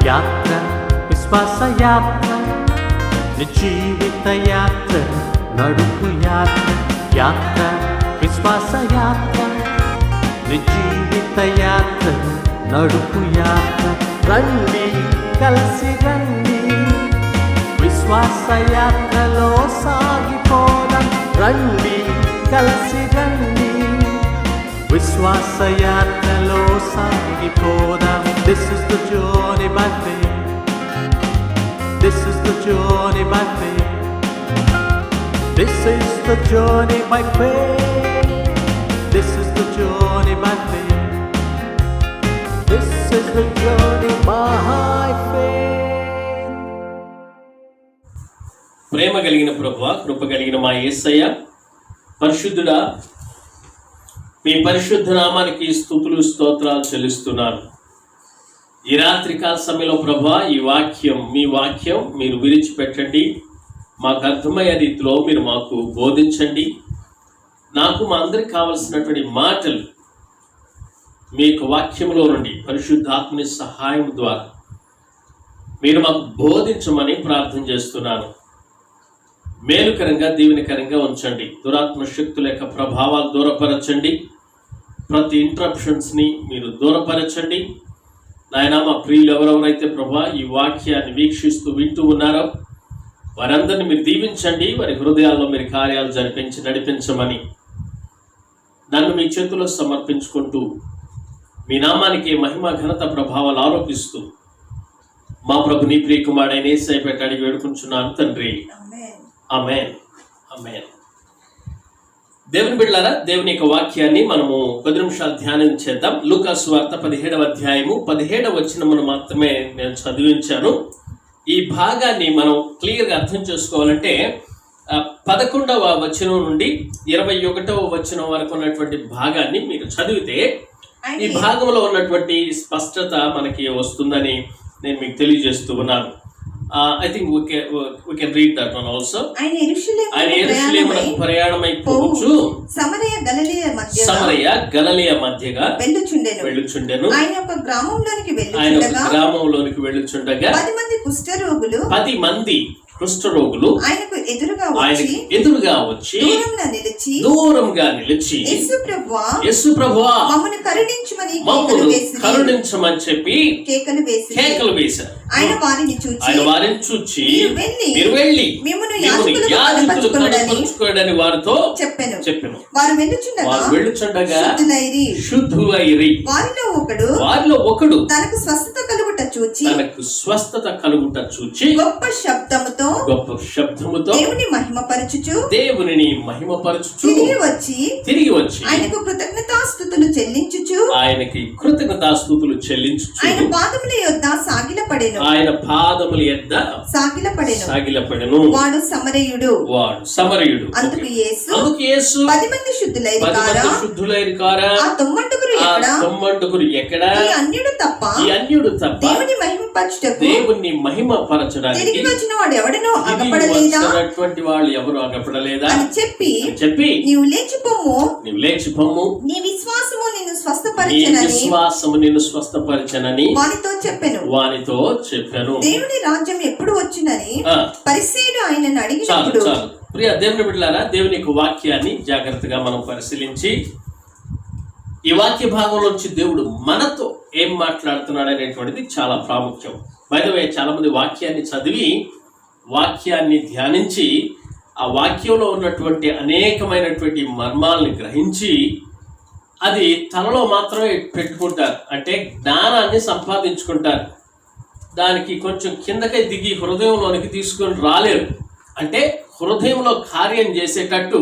యాత్ర విశ్వాస యాత్ర, జీవిత యాత్ర, నడుపు యాత్ర. యాత్ర విశ్వాస యాత్ర, జీవిత యాత్ర, నడుపు యాత్ర. రండి కలిసి రండి, విశ్వాస యాత్రలో సాగిపోదాం. రండి కలిసి రండి, విశ్వాస యాత్రలో సాగిపోదాం. This is the journey by faith. This is the journey by faith. This is the journey by faith. This is the journey by faith. This is the journey by faith. ప్రేమ కలిగిన ప్రభువా, కృప కలిగిన మా యేసయ్య, పరిశుద్ధుడా, మీ పరిశుద్ధ నామానికి స్తుతులు స్తోత్రాలు చెల్లిస్తున్నాను. ఈ రాత్రికాల సమయంలో ప్రభువా, ఈ వాక్యం, మీ వాక్యం మీరు విడిచిపెట్టండి. మాకు అర్థమయ్యే రీతిలో మీరు మాకు బోధించండి. నాకు మా అందరికి కావలసినటువంటి మాటలు మీ యొక్క వాక్యంలో నుండి పరిశుద్ధాత్మని సహాయం ద్వారా మీరు మాకు బోధించమని ప్రార్థన చేస్తున్నాను. మేలుకరంగా, దీవెనకరంగా ఉంచండి. దురాత్మ శక్తుల యొక్క ప్రభావాలు దూరపరచండి. ప్రతి ఇంటరప్షన్స్ని మీరు దూరపరచండి. నాయన, మా ప్రియులు ఎవరెవరైతే ప్రభా ఈ వాక్యాన్ని వీక్షిస్తూ వింటూ ఉన్నారో వారందరినీ మీరు దీవించండి. వారి హృదయాల్లో మీరు కార్యాలు జరిపించి నడిపించమని నన్ను మీ చేతుల్లో సమర్పించుకుంటూ మీ నామానికి మహిమ, ఘనత, ప్రభావాలు ఆరోపిస్తూ మా ప్రభు నీ ప్రియ కుమారుడైన యేసయ్య పేరిట అడిగి వేడుకుంటున్నాను తండ్రి. ఆమేన్, ఆమేన్. దేవుని బిడ్డలారా, దేవుని యొక్క వాక్యాన్ని మనము 10 నిమిషాలు ధ్యానం చేద్దాం. లూకా సువార్త 17వ అధ్యాయము 17వ వచనమును మాత్రమే నేను చదివించాను. ఈ భాగాన్ని మనం క్లియర్గా అర్థం చేసుకోవాలంటే 11వ వచనం నుండి 21వ వచనం వరకు ఉన్నటువంటి భాగాన్ని మీరు చదివితే ఈ భాగంలో ఉన్నటువంటి స్పష్టత మనకి వస్తుందని నేను మీకు తెలియజేస్తూ ఉన్నాను. I think we can read that one also. ఆయన యెరూషలేమునకు ప్రయాణమైపోవచ్చు సమరయ గలిలయ మధ్యగా వెళ్ళుచుండెను. ఆయన ఒక గ్రామంలోనికి వెళ్ళుచుండగా 10 మంది కుష్ఠరోగులు ఆయనకు ఎదురుగా వచ్చి దూరంగా నిలిచి యేసు ప్రభువా మమ్మల్ని కరుణించమని చెప్పి కేకలు వేశారు. ఆయన వారిని చూచి మీరు వెళ్ళి యాజకులు కనుపరుచుకోడని వారితో చెప్పెను. వారు వెళ్ళుచుండగా శుద్ధులైరి. వారిలో ఒకడు తనకు స్వస్థత కలుగుట చూచి గొప్ప శబ్దముతో దేవునిని మహిమపరచుచు తిరిగి వచ్చి ఆయనకి కృతజ్ఞతాస్తుతులు చెల్లించుచు ఆయన పాదముల యొద్ద సాగిలపడెను. వాడు సమరయుడు. అందుకు యేసు 10 మంది శుద్ధులైరి కారా, ఆ 90 ఎక్కడా? ఈ అన్యుడు తప్ప దేవుని మహిమపరచడానికి తిరిగి వచ్చిన వాడు ఎవడనో వాళ్ళు ఎవరు అగపడలేదా అని చెప్పి నీవు లేచిపోము, నీ విశ్వాసము నిన్ను స్వస్థపరిచెనని వానితో చెప్పెను. దేవుని రాజ్యం ఎప్పుడు వచ్చినని పరిసయ్యుడు ఆయనను అడిగినప్పుడు. ప్రియ దేవుని బిడ్డలారా, దేవుని యొక్క వాక్యాన్ని జాగ్రత్తగా మనం పరిశీలించి ఈ వాక్య భాగంలోంచి దేవుడు మనతో ఏం మాట్లాడుతున్నాడు అనేటువంటిది చాలా ప్రాముఖ్యం. బై ద వే, చాలా మంది వాక్యాన్ని చదివి వాక్యాన్ని ధ్యానించి ఆ వాక్యంలో ఉన్నటువంటి అనేకమైనటువంటి మర్మాలని గ్రహించి అది తనలో మాత్రమే పెట్టుకుంటారు. అంటే జ్ఞానాన్ని సంపాదించుకుంటారు. దానికి కొంచెం కిందకే దిగి హృదయంలోనికి తీసుకొని రాలేరు. అంటే హృదయంలో కార్యం చేసేటట్టు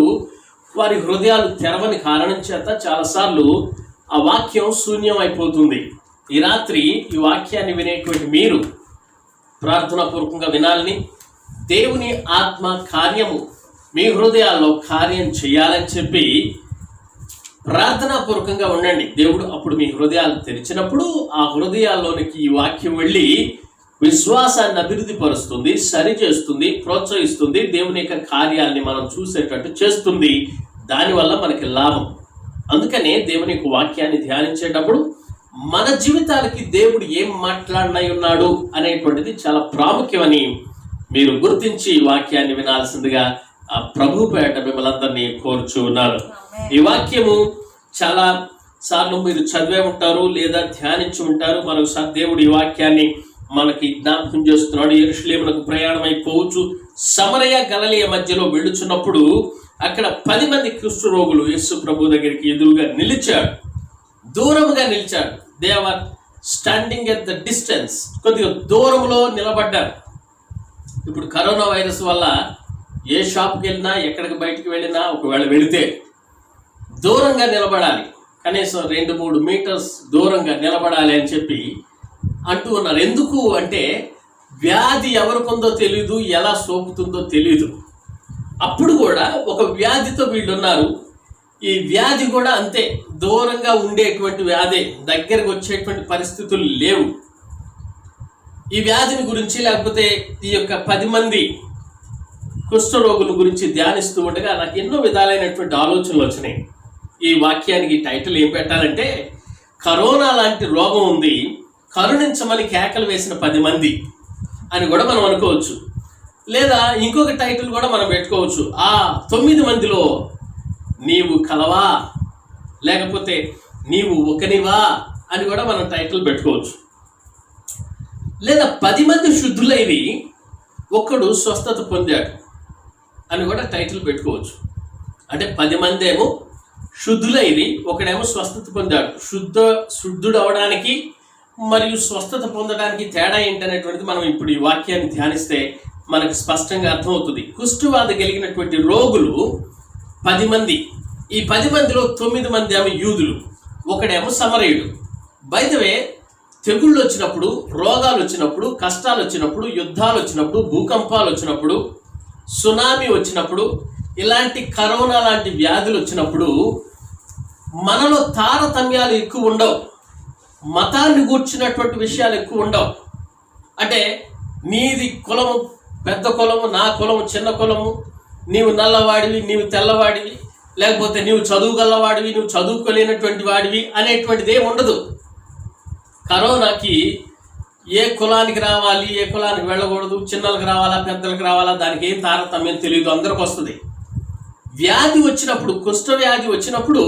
వారి హృదయాలు తెరవని కారణం చేత చాలాసార్లు ఆ వాక్యం శూన్యం అయిపోతుంది. ఈ రాత్రి ఈ వాక్యాన్ని వినేటువంటి మీరు ప్రార్థనాపూర్వకంగా వినాలని, దేవుని ఆత్మ కార్యము మీ హృదయాల్లో కార్యం చేయాలని చెప్పి ప్రార్థనాపూర్వకంగా ఉండండి. దేవుడు అప్పుడు మీ హృదయాలు తెరిచినప్పుడు ఆ హృదయాల్లోనికి ఈ వాక్యం వెళ్ళి విశ్వాసాన్ని అభివృద్ధి పరుస్తుంది, సరిచేస్తుంది, ప్రోత్సహిస్తుంది, దేవుని యొక్క కార్యాలని మనం చూసేటట్టు చేస్తుంది. దానివల్ల మనకి లాభం. అందుకనే దేవుని యొక్క వాక్యాన్ని ధ్యానించేటప్పుడు మన జీవితాలకి దేవుడు ఏం మాట్లాడినై ఉన్నాడు అనేటువంటిది చాలా ప్రాముఖ్యమని మీరు గుర్తించి వాక్యాన్ని వినాల్సిందిగా ఆ ప్రభు పేట మిమ్మల్ని అందరినీ కోరుచూ ఉన్నారు. ఈ వాక్యము చాలా సార్లు మీరు చదివే ఉంటారు లేదా ధ్యానించి ఉంటారు. మరొకసారి దేవుడు ఈ వాక్యాన్ని మనకి జ్ఞాపకం చేస్తున్నాడు. యెరూషలేమునకు ప్రయాణం అయిపోవచ్చు సమరయ గలిలయ మధ్యలో వెళ్ళుచున్నప్పుడు అక్కడ 10 మంది కుష్ఠ రోగులు యేసు ప్రభు దగ్గరికి ఎదురుగా నిలిచాడు, దూరముగా నిలిచాడు. They are standing at the distance, కొద్దిగా దూరంలో నిలబడ్డారు. ఇప్పుడు కరోనా వైరస్ వల్ల ఏ షాప్కి వెళ్ళినా ఎక్కడికి బయటికి వెళ్ళినా ఒకవేళ వెళితే దూరంగా నిలబడాలి, కనీసం 2-3 మీటర్స్ దూరంగా నిలబడాలి అని చెప్పి అంటూ ఉన్నారు. ఎందుకు అంటే వ్యాధి ఎవరికొందో తెలియదు, ఎలా సోకుతుందో తెలియదు. అప్పుడు కూడా ఒక వ్యాధితో వీళ్ళు ఉన్నారు. ఈ వ్యాధి కూడా అంతే, దూరంగా ఉండేటువంటి వ్యాధి, దగ్గరకు వచ్చేటువంటి పరిస్థితులు లేవు. ఈ వ్యాధిని గురించి లేకపోతే ఈ యొక్క 10 మంది కుష్ఠరోగుల గురించి ధ్యానిస్తూ ఉండగా నాకు ఎన్నో విధాలైనటువంటి ఆలోచనలు వచ్చినాయి. ఈ వాక్యానికి టైటిల్ ఏం పెట్టాలంటే, కరోనా లాంటి రోగం ఉంది, కరుణించమని కేకలు వేసిన 10 మంది అని కూడా మనం అనుకోవచ్చు. లేదా ఇంకొక టైటిల్ కూడా మనం పెట్టుకోవచ్చు, ఆ 9 మందిలో నీవు కలవా, లేకపోతే నీవు ఒకనివా అని కూడా మనం టైటిల్ పెట్టుకోవచ్చు. లేదా 10 మంది శుద్ధులైవి ఒక్కడు స్వస్థత పొందాడు అని కూడా టైటిల్ పెట్టుకోవచ్చు. అంటే 10 మంది ఏమో శుద్ధులైవి, ఒకడేమో స్వస్థత పొందాడు. శుద్ధుడు అవడానికి మరియు స్వస్థత పొందడానికి తేడా ఏంటనేటువంటిది మనం ఇప్పుడు ఈ వాక్యాన్ని ధ్యానిస్తే మనకు స్పష్టంగా అర్థమవుతుంది. కుష్ఠవ్యాధి కలిగినటువంటి రోగులు 10 మంది. ఈ 10 మందిలో 9 మంది ఏమో యూదులు, ఒకడేమో సమరయుడు. బై ద వే, తెగుళ్ళు వచ్చినప్పుడు, రోగాలు వచ్చినప్పుడు, కష్టాలు వచ్చినప్పుడు, యుద్ధాలు వచ్చినప్పుడు, భూకంపాలు వచ్చినప్పుడు, సునామీ వచ్చినప్పుడు, ఇలాంటి కరోనా లాంటి వ్యాధులు వచ్చినప్పుడు మనలో తారతమ్యాలు ఎక్కువ ఉండవు, మతాన్ని గూర్చినటువంటి విషయాలు ఎక్కువ ఉండవు. అంటే నీది కులము పెద్ద కులము, నా కులము చిన్న కులము, నీవు నల్లవాడివి, నీవు తెల్లవాడివి, లేకపోతే నీవు చదువుగలవాడివి, నువ్వు చదువుకోలేనటువంటి వాడివి అనేటువంటిది ఏమి ఉండదు. కరోనాకి ఏ కులానికి రావాలి, ఏ కులానికి వెళ్ళకూడదు, చిన్నలకు రావాలా పెద్దలకు రావాలా, దానికి ఏం తారతమ్యం తెలియదు, అందరికి వస్తుంది. వ్యాధి వచ్చినప్పుడు, కుష్ఠవ్యాధి వచ్చినప్పుడు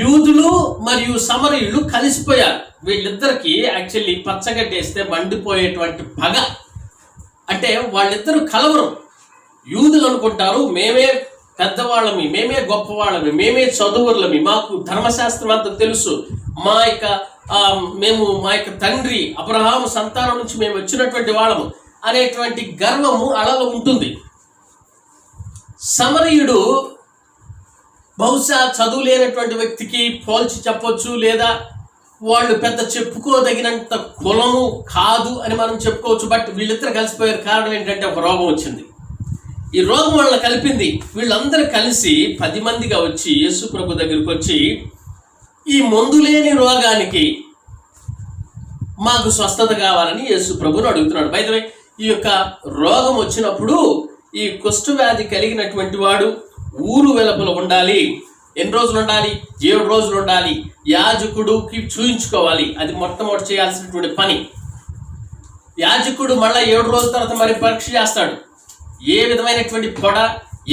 యూదులు మరియు సమరయులు కలిసిపోయారు. వీళ్ళిద్దరికి యాక్చువల్లీ పచ్చగడ్డేస్తే మండిపోయేటువంటి పగ. అంటే వాళ్ళిద్దరూ కలవరం. యూదులు అనుకుంటారు మేమే పెద్దవాళ్ళమి, మేమే గొప్పవాళ్ళమి, మేమే చదువుర్లమి, మాకు ధర్మశాస్త్రం అంతా తెలుసు, మా యొక్క తండ్రి అబ్రహాము సంతానం నుంచి మేము వచ్చినటువంటి వాళ్ళము అనేటువంటి గర్వము అలలో ఉంటుంది. సమరయుడు బహుశా చదువు లేనటువంటి వ్యక్తికి పోల్చి చెప్పొచ్చు, లేదా వాళ్ళు పెద్ద చెప్పుకోదగినంత కులము కాదు అని మనం చెప్పుకోవచ్చు. బట్ వీళ్ళిద్దరు కలిసిపోయారు. కారణం ఏంటంటే ఒక రోగం వచ్చింది. ఈ రోగం వాళ్ళని కలిపింది. వీళ్ళందరూ కలిసి 10 మందిగా వచ్చి యేసు ప్రభు దగ్గరికి వచ్చి, ఈ మందు లేని రోగానికి మాకు స్వస్థత కావాలని యేసు ప్రభుని అడుగుతున్నాడు. బై ద వే, ఈ యొక్క రోగం వచ్చినప్పుడు ఈ కుష్ఠవ్యాధి కలిగినటువంటి వాడు ఊరు వెలుపల ఉండాలి. ఎన్ని రోజులు ఉండాలి? 7 రోజులు ఉండాలి. యాజకుడికి చూయించుకోవాలి. అది మొట్టమొదటి చేయాల్సినటువంటి పని. యాజకుడు మళ్ళీ 7 రోజుల తర్వాత మరి పరీక్ష చేస్తాడు. ఏ విధమైనటువంటి పొడ,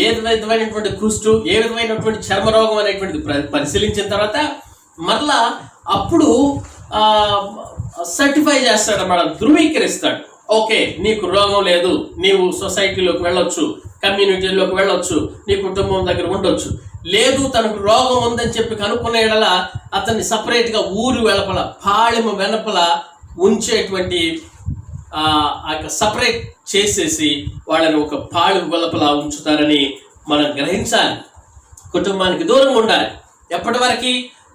ఏ విధమైనటువంటి కుష్టు, ఏ విధమైనటువంటి చర్మరోగం అనేటువంటిది పరిశీలించిన తర్వాత మరలా అప్పుడు సర్టిఫై చేస్తాడు అన్నమాట, ధృవీకరిస్తాడు. ఓకే, నీకు రోగం లేదు, నీవు సొసైటీలోకి వెళ్ళొచ్చు, కమ్యూనిటీలోకి వెళ్ళొచ్చు, నీ కుటుంబం దగ్గర ఉండొచ్చు. లేదు, తనకు రోగం ఉందని చెప్పి కనుక్కునే యెడల అతన్ని సపరేట్గా ఊరు వెలుపల, పాళెము వెలుపల ఉంచేటువంటి సపరేట్ చేసేసి వాళ్ళని ఒక పాళెము వెలుపల ఉంచుతారని మనం గ్రహించాలి. కుటుంబానికి దూరంగా ఉండాలి. ఎప్పటి వరకు?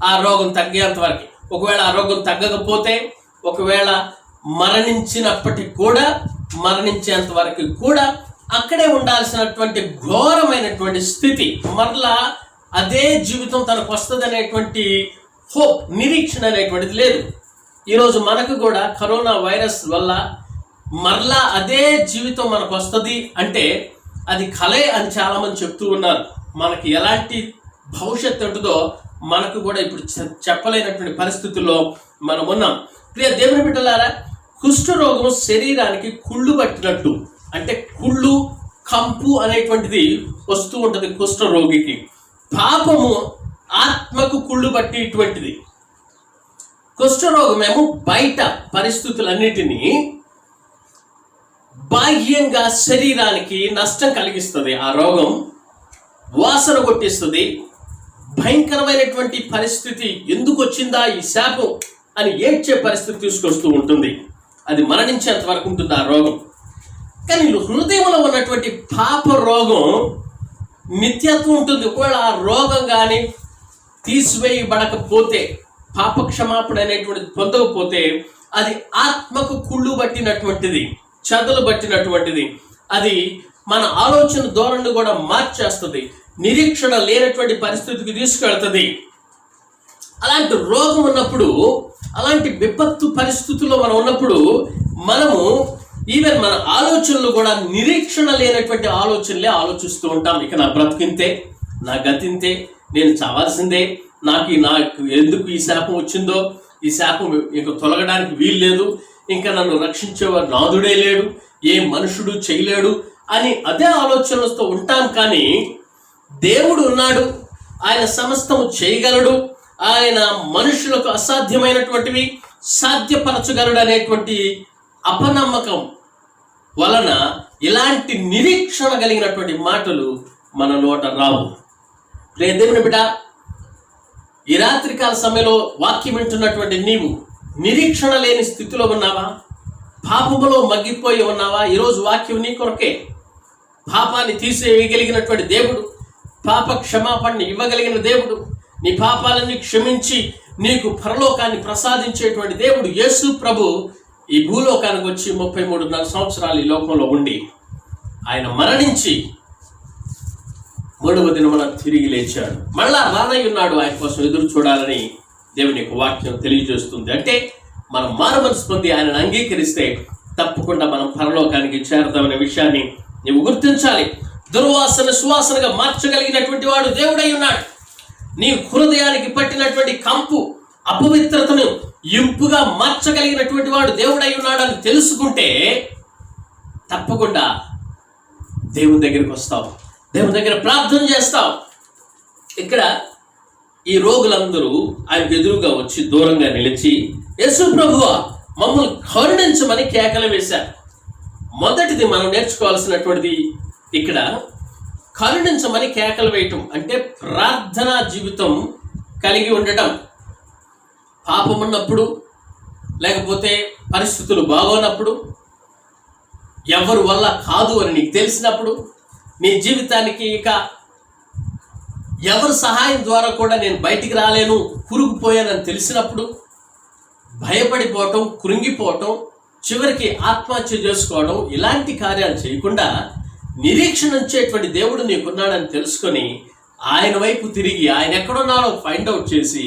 ఆ రోగం తగ్గేంత వరకు. ఒకవేళ ఆ రోగం తగ్గకపోతే, ఒకవేళ మరణించినప్పటికి కూడా, మరణించేంత వరకు కూడా అక్కడే ఉండాల్సినటువంటి ఘోరమైనటువంటి స్థితి. మరలా అదే జీవితం తనకు వస్తుంది అనేటువంటి హోప్, నిరీక్షణ అనేటువంటిది లేదు. ఈరోజు మనకు కూడా కరోనా వైరస్ వల్ల మరలా అదే జీవితం మనకు వస్తుంది అంటే అది కలే అని చాలామంది చెప్తూ ఉన్నారు. మనకి ఎలాంటి భవిష్యత్తు ఉంటుందో మనకు కూడా ఇప్పుడు చెప్పలేనటువంటి పరిస్థితుల్లో మనం ఉన్నాం. ప్రియ దేవుని బిడ్డలారా, కుష్ఠరోగం శరీరానికి కుళ్ళు పట్టినట్టు, అంటే కుళ్ళు కంపు అనేటువంటిది వస్తూ ఉంటుంది కుష్ఠరోగికి. పాపము ఆత్మకు కుళ్ళు పట్టేటువంటిది. కుష్ఠరోగమేమో బయట పరిస్థితులన్నిటినీ బాహ్యంగా శరీరానికి నష్టం కలిగిస్తుంది. ఆ రోగం వాసన కొట్టిస్తుంది. భయంకరమైనటువంటి పరిస్థితి, ఎందుకు వచ్చిందా ఈ శాపం అని ఏడ్చే పరిస్థితి తీసుకొస్తూ ఉంటుంది. అది మరణించేంత వరకు ఉంటుంది ఆ రోగం. కానీ హృదయంలో ఉన్నటువంటి పాప రోగం నిత్యత్వం ఉంటుంది. ఒకవేళ ఆ రోగం కానీ తీసివేయబడకపోతే, పాప క్షమాపణ అనేటువంటిది పొందకపోతే, అది ఆత్మకు కుళ్ళు పట్టినటువంటిది, చదలు పట్టినటువంటిది. అది మన ఆలోచన ధోరణి కూడా మార్చేస్తుంది. నిరీక్షణ లేనటువంటి పరిస్థితికి తీసుకెళ్తుంది. అలాంటి రోగం ఉన్నప్పుడు, అలాంటి విపత్తు పరిస్థితుల్లో మనం ఉన్నప్పుడు, మనము ఈవెన్ మన ఆలోచనలు కూడా నిరీక్షణ లేనటువంటి ఆలోచనలే ఆలోచిస్తూ ఉంటాం. ఇక నా బ్రతికింతే, నా గతింతే, నేను చావాల్సిందే, నాకు ఎందుకు ఈ శాపం వచ్చిందో, ఈ శాపం ఇంక తొలగడానికి వీలు లేదు, ఇంకా నన్ను రక్షించేవారు నాదుడే లేడు, ఏ మనుషుడు చేయలేడు అని అదే ఆలోచనలతో ఉంటాం. కానీ దేవుడు ఉన్నాడు, ఆయన సమస్తము చేయగలడు, ఆయన మనుషులకు అసాధ్యమైనటువంటివి సాధ్యపరచగలడు అనేటువంటి అపనమ్మకం వలన ఇలాంటి నిరీక్షణ కలిగినటువంటి మాటలు మన నోట రావు. దేవుని బిడ్డ, ఈ రాత్రికాల సమయంలో వాక్యం వింటున్నటువంటి నీవు నిరీక్షణ లేని స్థితిలో ఉన్నావా? పాపములో మగ్గిపోయి ఉన్నావా? ఈరోజు వాక్యం నీ కొరకే. పాపాన్ని తీసేయగలిగినటువంటి దేవుడు, పాప క్షమాపణని ఇవ్వగలిగిన దేవుడు, నీ పాపాలన్నీ క్షమించి నీకు పరలోకాన్ని ప్రసాదించేటువంటి దేవుడు యేసు ప్రభు ఈ భూలోకానికి వచ్చి 33.5 సంవత్సరాలు ఈ లోకంలో ఉండి, ఆయన మరణించి 3వ దినమున తిరిగి లేచాడు. మళ్ళా రానయ్య ఉన్నాడు. ఆయన కోసం ఎదురు చూడాలని దేవుని యొక్క వాక్యం తెలియజేస్తుంది. అంటే మనం మారు మనసు పొంది ఆయనను అంగీకరిస్తే తప్పకుండా మనం పరలోకానికి చేరతామనే విషయాన్ని నీవు గుర్తించాలి. దుర్వాసన సువాసనగా మార్చగలిగినటువంటి వాడు దేవుడై ఉన్నాడు. నీ హృదయానికి పట్టినటువంటి కంపు, అపవిత్రతను ఇంపుగా మార్చగలిగినటువంటి వాడు దేవుడై ఉన్నాడని తెలుసుకుంటే తప్పకుండా దేవుని దగ్గరికి వస్తావు, దేవుని దగ్గర ప్రార్థన చేస్తావు. ఇక్కడ ఈ రోగులందరూ ఆయనకు ఎదురుగా వచ్చి దూరంగా నిలిచి, యేసు ప్రభువా మమ్మల్ని కరుణించమని కేకలు వేశారు. మొదటిది మనం నేర్చుకోవాల్సినటువంటిది ఇక్కడ కరుణించమని కేకలు వేయటం అంటే ప్రార్థనా జీవితం కలిగి ఉండటం. పాపం ఉన్నప్పుడు, లేకపోతే పరిస్థితులు బాగోనప్పుడు, ఎవరి వల్ల కాదు అని నీకు తెలిసినప్పుడు, నీ జీవితానికి ఇక ఎవరి సహాయం ద్వారా కూడా నేను బయటికి రాలేను, కురుకుపోయానని తెలిసినప్పుడు భయపడిపోవటం, కృంగిపోవటం, చివరికి ఆత్మహత్య చేసుకోవడం, ఇలాంటి కార్యాలు చేయకుండా నిరీక్షణ ఉంచేటువంటి దేవుడు నీకున్నాడని తెలుసుకొని ఆయన వైపు తిరిగి ఆయన ఎక్కడున్నాడో ఫైండ్ అవుట్ చేసి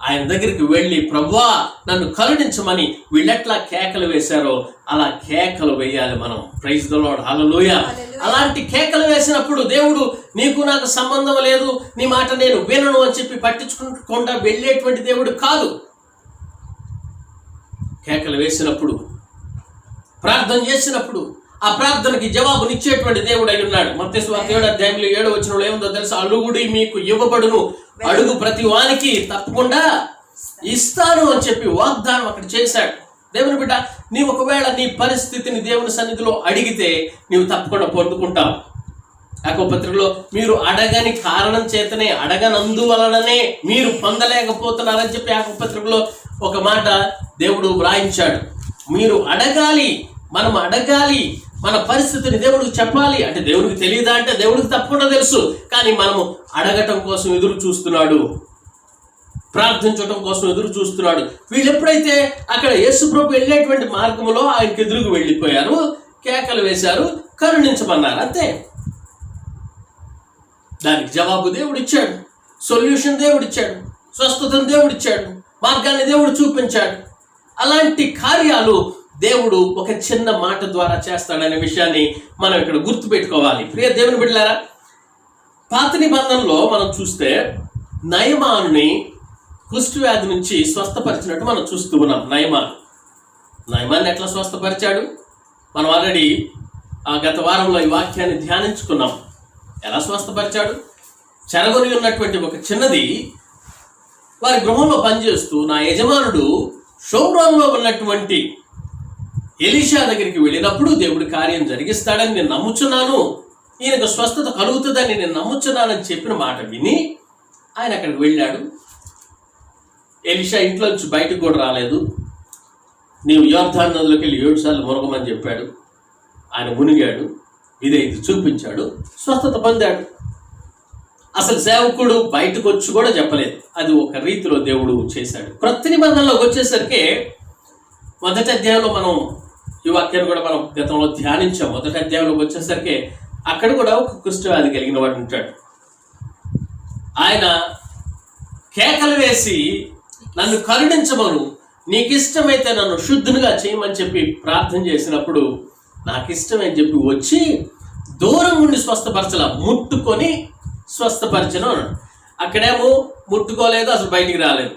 ఆయన దగ్గరికి వెళ్ళి, ప్రభువా నన్ను కరుణించమని వీళ్ళెట్లా కేకలు వేశారో అలా కేకలు వేయాలి మనం. ప్రైజ్ ది లార్డ్, హల్లెలూయా. అలాంటి కేకలు వేసినప్పుడు దేవుడు నీకు నాకు సంబంధం లేదు, నీ మాట నేను వినను అని చెప్పి పట్టించుకోకుండా వెళ్ళేటువంటి దేవుడు కాదు. కేకలు వేసినప్పుడు, ప్రార్థన చేసినప్పుడు ఆ ప్రార్థనకి జవాబునిచ్చేటువంటి దేవుడు అయి ఉన్నాడు. మత్తయి సువార్త 7వ అధ్యాయంలో 7వ వచనంలో ఏముందో తెలుసా? అడుగుడి మీకు ఇవ్వబడును, అడుగు ప్రతి వానికి తప్పకుండా ఇస్తాను అని చెప్పి వాగ్దానం అక్కడ చేశాడు. దేవుని బిడ్డ, నీవు ఒకవేళ నీ పరిస్థితిని దేవుని సన్నిధిలో అడిగితే నీవు తప్పకుండా పొందుకుంటావు. యాకోబు పత్రికలో మీరు అడగని కారణం చేతనే, అడగనందువలననే మీరు పొందలేకపోతున్నారని చెప్పి యాకోబు పత్రికలో ఒక మాట దేవుడు వ్రాయించాడు. మీరు అడగాలి, మనం అడగాలి, మన పరిస్థితిని దేవుడికి చెప్పాలి. అంటే దేవుడికి తెలియదా అంటే దేవుడికి తప్పకుండా తెలుసు. కానీ మనము అడగటం కోసం ఎదురు చూస్తున్నాడు, ప్రార్థించడం కోసం ఎదురు చూస్తున్నాడు. వీళ్ళు ఎప్పుడైతే అక్కడ యేసు ప్రభు వెళ్ళేటువంటి మార్గంలో ఆయనకు ఎదురుకు వెళ్ళిపోయారు, కేకలు వేశారు, కరుణించమన్నారు, అంతే. దానికి జవాబు దేవుడిచ్చాడు, సొల్యూషన్ దేవుడిచ్చాడు, స్వస్థతను దేవుడిచ్చాడు, మార్గాన్ని దేవుడు చూపించాడు. అలాంటి కార్యాలు దేవుడు ఒక చిన్న మాట ద్వారా చేస్తాడనే విషయాన్ని మనం ఇక్కడ గుర్తుపెట్టుకోవాలి. ప్రియ దేవుని బిడ్డలారా, పాత నిబంధనలో మనం చూస్తే నయమానుని కుష్ఠవ్యాధి నుంచి స్వస్థపరిచినట్టు మనం చూస్తూ ఉన్నాం. నయమాన్ని ఎట్లా స్వస్థపరిచాడు? మనం ఆల్రెడీ గత వారంలో ఈ వాక్యాన్ని ధ్యానించుకున్నాం. ఎలా స్వస్థపరిచాడు? చెరగొని ఉన్నటువంటి ఒక చిన్నది వారి గృహంలో పనిచేస్తూ, నా యజమానుడు షోమ్రోన్లో ఉన్నటువంటి ఎలీషా దగ్గరికి వెళ్ళినప్పుడు దేవుడి కార్యం జరిగిస్తాడని నేను నమ్ముచున్నాను, ఈయనకు స్వస్థత కలుగుతుందని నేను నమ్ముచున్నానని చెప్పిన మాట విని ఆయన అక్కడికి వెళ్ళాడు. ఎలీషా ఇంట్లో నుంచి బయటకు కూడా రాలేదు. నీవు యోర్దాను నదిలోకి వెళ్ళి 7 సార్లు మునగమని చెప్పాడు. ఆయన మునిగాడు, విధేయత చూపించాడు, స్వస్థత పొందాడు. అసలు సేవకుడు బయటకు వచ్చి కూడా చెప్పలేదు. అది ఒక రీతిలో దేవుడు చేశాడు. క్రొత్త నిబంధనలోకి వచ్చేసరికి మొదటి అధ్యాయంలో మనం ఈ వాక్యాన్ని కూడా మనం గతంలో ధ్యానించాం. మొదటి అధ్యాయంలోకి వచ్చేసరికి అక్కడ కూడా ఒక కుష్ఠవ్యాధి కలిగిన వాడు ఉంటాడు. ఆయన కేకలు వేసి నన్ను కరుణించమను, నీకు ఇష్టమైతే నన్ను శుద్ధునిగా చేయమని చెప్పి ప్రార్థన చేసినప్పుడు నాకు ఇష్టమని చెప్పి వచ్చి దూరం నుండి స్వస్థపరచలా, ముట్టుకొని స్వస్థపరచను అన్నాడు. అక్కడేమో ముట్టుకోలేదు, అసలు బయటికి రాలేదు.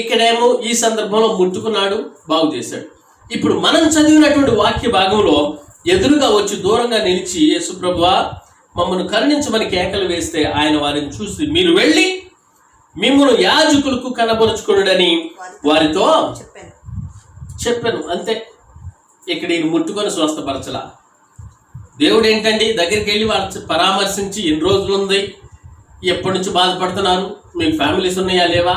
ఇక్కడేమో ఈ సందర్భంలో ముట్టుకున్నాడు, బాగు చేశాడు. ఇప్పుడు మనం చదివినటువంటి వాక్య భాగంలో ఎదురుగా వచ్చి దూరంగా నిలిచి, యేసుప్రభువా మమ్మల్ని కరుణించమని కేకలు వేస్తే ఆయన వారిని చూసి, మీరు వెళ్ళి మిమ్మల్ని యాజకులకు కనబరుచుకున్నాడని వారితో చెప్పాను. అంతే. ఇక్కడ ఈయన ముట్టుకొని స్వస్థపరచలా. దేవుడు ఏంటండి దగ్గరికి వెళ్ళి వాళ్ళు పరామర్శించి ఎన్ని రోజులు ఉంది, ఎప్పటి నుంచి బాధపడుతున్నారు, మీకు ఫ్యామిలీస్ ఉన్నాయా లేవా,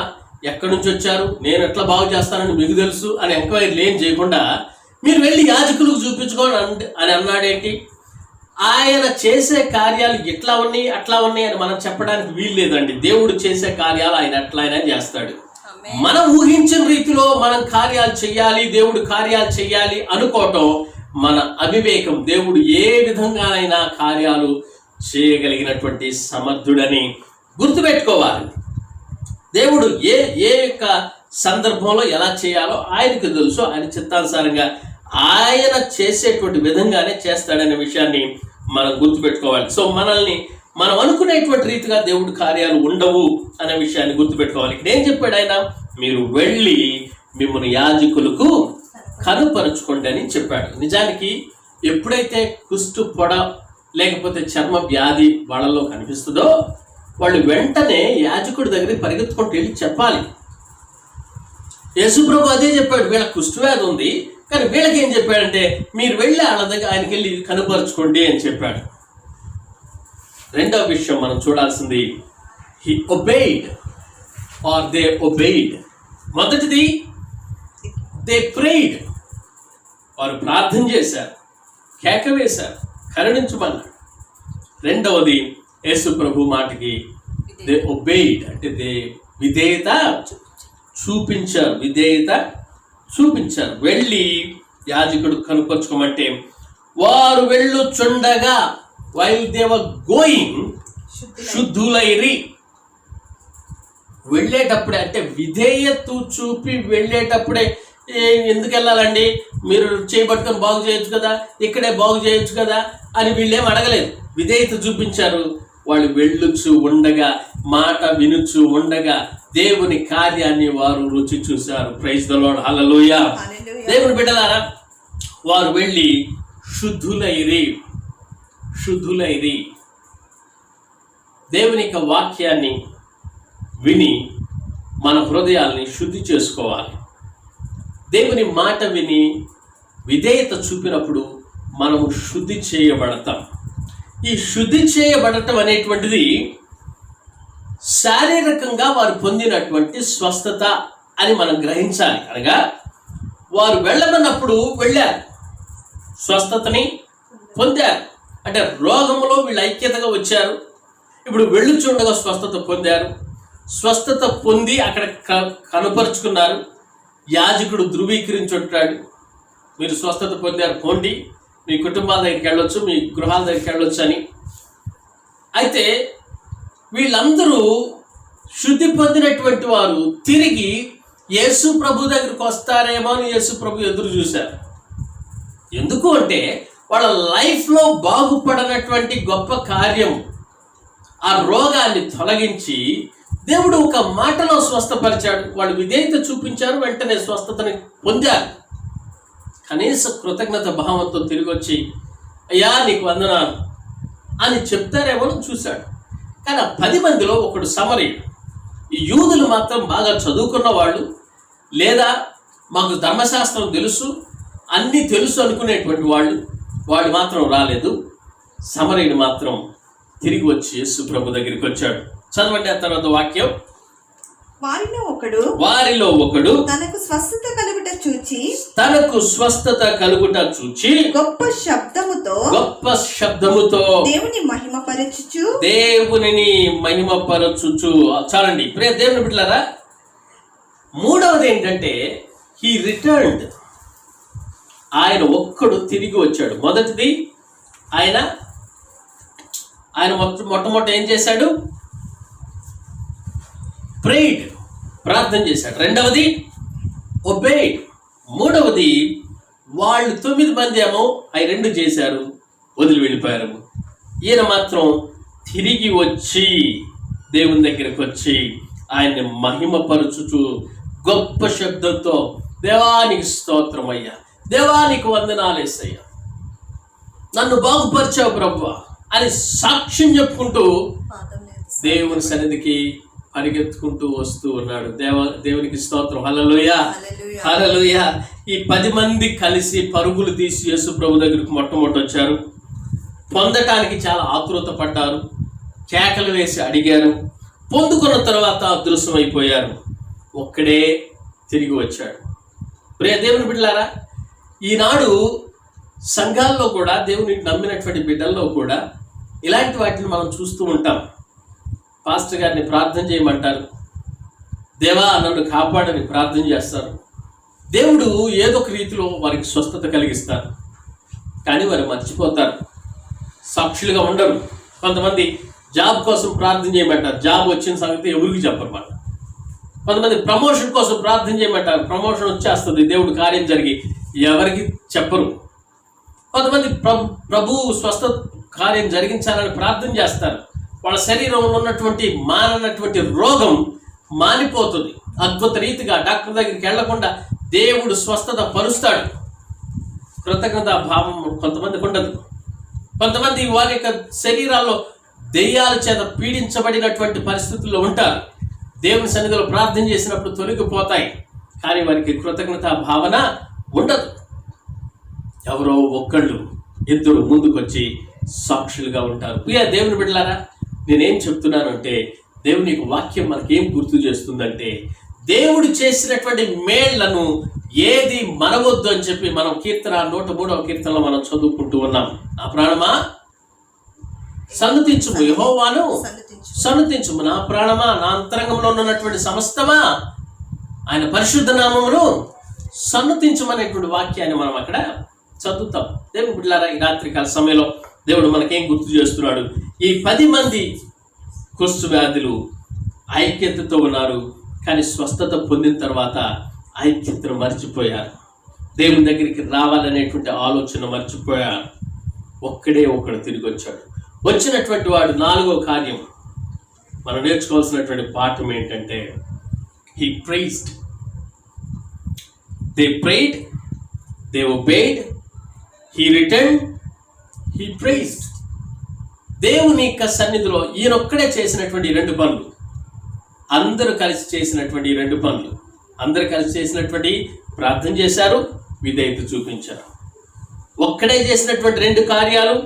ఎక్కడి నుంచి వచ్చారు, నేను ఎట్లా బాగు చేస్తానని మీకు తెలుసు అని ఎంక్వైరీలు ఏం చేయకుండా మీరు వెళ్ళి యాజకులకు చూపించుకోండి అని అన్నాడేంటి? ఆయన చేసే కార్యాలు ఎట్లా ఉన్నాయి అట్లా ఉన్నాయి అని మనం చెప్పడానికి వీలు లేదండి. దేవుడు చేసే కార్యాలు ఆయన ఎట్లయినా చేస్తాడు. మనం ఊహించిన రీతిలో మనం కార్యాలు చెయ్యాలి, దేవుడు కార్యాలు చెయ్యాలి అనుకోవటం మన అవివేకం. దేవుడు ఏ విధంగానైనా కార్యాలు చేయగలిగినటువంటి సమర్థుడని గుర్తుపెట్టుకోవాలి. దేవుడు ఏ యొక్క సందర్భంలో ఎలా చేయాలో ఆయనకు తెలుసు. ఆయన చిత్తానుసారంగా ఆయన చేసేటువంటి విధంగానే చేస్తాడనే విషయాన్ని మనం గుర్తుపెట్టుకోవాలి. సో మనల్ని మనం అనుకునేటువంటి రీతిగా దేవుడి కార్యాలు ఉండవు అనే విషయాన్ని గుర్తుపెట్టుకోవాలి. ఇక్కడ ఏం చెప్పాడు ఆయన? మీరు వెళ్ళి మిమ్మల్ని యాజకులకు కనుపరుచుకోండి అని చెప్పాడు. నిజానికి ఎప్పుడైతే కుష్టు పొడ లేకపోతే చర్మ వ్యాధి వాళ్ళలో కనిపిస్తుందో వాళ్ళు వెంటనే యాజకుడి దగ్గరికి పరిగెత్తుకుంటూ వెళ్ళి చెప్పాలి. యేసుప్రభు అదే చెప్పాడు, వీళ్ళ కుష్ఠవ్యాధి ఉంది, కానీ వీళ్ళకి ఏం చెప్పాడంటే మీరు వెళ్ళి వాళ్ళ దగ్గర ఆయనకి వెళ్ళి కనుపరుచుకోండి అని చెప్పాడు. రెండవ విషయం మనం చూడాల్సింది, he obeyed or they obeyed. మొదటిది they prayed, వారు ప్రార్థన చేశారు, కేక వేశారు, కరుణించమన్నారు. రెండవది యేసు ప్రభు మాటకి they obeyed, అంటే విధేయత చూపించారు. వెళ్ళి యాజకుడు కనుపరుచుకోమంటే వారు వెళ్ళుచుండగా while they were going శుద్ధులైరి. వెళ్ళేటప్పుడే అంటే విధేయత చూపి వెళ్ళేటప్పుడే ఎందుకు వెళ్ళాలండి, మీరు చేయబట్టుకొని బాగు చేయొచ్చు కదా, ఇక్కడే బాగు చేయొచ్చు కదా అని వీళ్ళేం అడగలేదు. విధేయత చూపించారు. వాళ్ళు వెళ్ళుచు ఉండగా, మాట వినుచు ఉండగా దేవుని కార్యాన్ని వారు రుచి చూశారు. ప్రైజ్ ద లార్డ్, హల్లెలూయా. దేవుని బిడ్డలారా, వారు వెళ్ళి శుద్ధులైరి. దేవుని యొక్క వాక్యాన్ని విని మన హృదయాల్ని శుద్ధి చేసుకోవాలి. దేవుని మాట విని విధేయత చూపినప్పుడు మనము శుద్ధి చేయబడతాం. ఈ శుద్ధి చేయబడటం అనేటువంటిది శారీరకంగా వారు పొందినటువంటి స్వస్థత అని మనం గ్రహించాలి. అనగా వారు వెళ్ళమన్నప్పుడు వెళ్ళారు, స్వస్థతని పొందారు. అంటే రోగములో వీళ్ళు ఐక్యతగా వచ్చారు. ఇప్పుడు వెళ్ళుచుండగా స్వస్థత పొందారు. స్వస్థత పొంది అక్కడ కనుపరుచుకున్నారు. యాజకుడు ధృవీకరించుంటాడు, మీరు స్వస్థత పొందారు, పోండి, మీ కుటుంబాల దగ్గరికి వెళ్ళొచ్చు, మీ గృహాల దగ్గరికి వెళ్ళొచ్చు అని. అయితే వీళ్ళందరూ శుద్ధి పొందినటువంటి వారు తిరిగి యేసు ప్రభు దగ్గరికి వస్తారేమో అని యేసు ప్రభు ఎదురు చూశారు. ఎందుకు అంటే వాళ్ళ లైఫ్లో బాగుపడనటువంటి గొప్ప కార్యం, ఆ రోగాన్ని తొలగించి దేవుడు ఒక మాటలో స్వస్థపరిచాడు. వాళ్ళు విధేయత చూపించారు, వెంటనే స్వస్థతని పొందారు. కనీస కృతజ్ఞత భావంతో తిరిగి వచ్చి అయ్యా నీకు వందనాలు అని చెప్తారేమో చూశాడు. కానీ ఆ 10 మందిలో ఒకడు సమరయుడు. ఈ యూదులు మాత్రం బాగా చదువుకున్న వాళ్ళు, లేదా మాకు ధర్మశాస్త్రం తెలుసు, అన్నీ తెలుసు అనుకునేటువంటి వాళ్ళు మాత్రం రాలేదు. సమరయుడు మాత్రం తిరిగి వచ్చి యేసు ప్రభు దగ్గరికి వచ్చాడు. చదవండి ఆ తర్వాత వాక్యం. వారిలో ఒకడు తనకు స్వస్థత కలుగుట చూచి గొప్ప శబ్దముతో దేవునిని మహిమపరచుచు. చాలండి ప్రియ దేవుని బిడ్డలారా, మూడవది ఏంటంటే హీ రిటర్న్డ్. ఆయన ఒక్కడు తిరిగి వచ్చాడు. మొదటిది ఆయన మొట్టమొదట ఏం చేశాడు? ప్రేయిడ్, ప్రార్థన చేశాడు. రెండవది ఒబేడ్. మూడవది వాళ్ళు 9 మంది ఏమో అవి 2 చేశారు, వదిలి వెళ్ళిపోయారు. ఈయన మాత్రం తిరిగి వచ్చి దేవుని దగ్గరికి వచ్చి ఆయన్ని మహిమపరచుచు గొప్ప శబ్దంతో దేవానికి స్తోత్రం అయ్యా, దేవానికి వందనాలేసయ్యా, నన్ను బాగుపరిచావు ప్రభువా అని సాక్ష్యం చెప్పుకుంటూ దేవుని సన్నిధికి పరిగెత్తుకుంటూ వస్తూ ఉన్నాడు. దేవునికి స్తోత్రం. హల్లెలూయా, హల్లెలూయా. ఈ 10 మంది కలిసి పరుగులు తీసి యేసు ప్రభు దగ్గరికి మొట్టమొదటి వచ్చారు. పొందటానికి చాలా ఆతృత పడ్డారు, కేకలు వేసి అడిగారు. పొందుకున్న తర్వాత అదృశ్యమైపోయారు. ఒక్కడే తిరిగి వచ్చాడు. ప్రియ దేవుని బిడ్డలారా, ఈనాడు సంఘాల్లో కూడా, దేవుని నమ్మినటువంటి బిడ్డల్లో కూడా ఇలాంటి వాటిని మనం చూస్తూ ఉంటాం. పాస్టర్ గారిని ప్రార్థన చేయమంటారు, దేవా నన్ను కాపాడని ప్రార్థన చేస్తారు. దేవుడు ఏదో ఒక రీతిలో వారికి స్వస్థత కలిగిస్తారు. కానీ వారు మర్చిపోతారు, సాక్షులుగా ఉండరు. కొంతమంది జాబ్ కోసం ప్రార్థన చేయమంటారు, జాబ్ వచ్చిన సంగతి ఎవరికి చెప్పమాట. కొంతమంది ప్రమోషన్ కోసం ప్రార్థన చేయమంటారు, ప్రమోషన్ వచ్చేస్తుంది, దేవుడు కార్యం జరిగి ఎవరికి చెప్పరు. కొంతమంది ప్రభు స్వస్థత కార్యం జరిగించాలని ప్రార్థన చేస్తారు. వాళ్ళ శరీరంలో ఉన్నటువంటి మాననటువంటి రోగం మానిపోతుంది. అద్భుత రీతిగా డాక్టర్ దగ్గరికి వెళ్లకుండా దేవుడు స్వస్థత పరుస్తాడు. కృతజ్ఞత భావం కొంతమందికి ఉండదు. కొంతమంది వారి యొక్క శరీరాల్లో దెయ్యాల చేత పీడించబడినటువంటి పరిస్థితుల్లో ఉంటారు. దేవుని సన్నిధిలో ప్రార్థన చేసినప్పుడు తొలగిపోతాయి, కానీ వారికి కృతజ్ఞత భావన ఉండదు. ఎవరో ఒక్కళ్ళు 2 ముందుకొచ్చి సాక్షులుగా ఉంటారు. ప్రియ దేవుని బిడ్డలారా, నేనేం చెప్తున్నాను అంటే, దేవుని యొక్క వాక్యం మనకేం గుర్తు చేస్తుందంటే, దేవుడు చేసినటువంటి మేళ్లను ఏది మనవద్దు అని చెప్పి మనం కీర్తన 103వ కీర్తనలో మనం చదువుకుంటూ ఉన్నాం. నా ప్రాణమా సన్నుతించుము యెహోవాను, సన్నుతించుము నా ప్రాణమా, నా అంతరంగంలో ఉన్నటువంటి సమస్తమా ఆయన పరిశుద్ధ నామమును సన్నుతించమనేటువంటి వాక్యాన్ని మనం అక్కడ చదువుతాం. దేవుని బిడ్డలారా, ఈ రాత్రికాల సమయంలో దేవుడు మనకేం గుర్తు చేస్తున్నాడు? ఈ 10 మంది కుష్టు వ్యాధులు ఐక్యతతో ఉన్నారు, కానీ స్వస్థత పొందిన తర్వాత ఐక్యతను మర్చిపోయారు. దేవుని దగ్గరికి రావాలనేటువంటి ఆలోచన మర్చిపోయారు. ఒక్కడే ఒకడు తిరిగి వచ్చాడు. వచ్చినటువంటి వాడు 4వ కార్యం, మనం నేర్చుకోవాల్సినటువంటి పాఠం ఏంటంటే, he praised. They prayed, they obeyed, he returned, he praised. దేవుని యొక్క సన్నిధిలో ఈయనొక్కడే చేసినటువంటి 2 పనులు, అందరూ కలిసి చేసినటువంటి 2 పనులు. అందరూ కలిసి చేసినటువంటి ప్రార్థన చేశారు, విధేయత చూపించారు. ఒక్కడే చేసినటువంటి 2 కార్యాలు,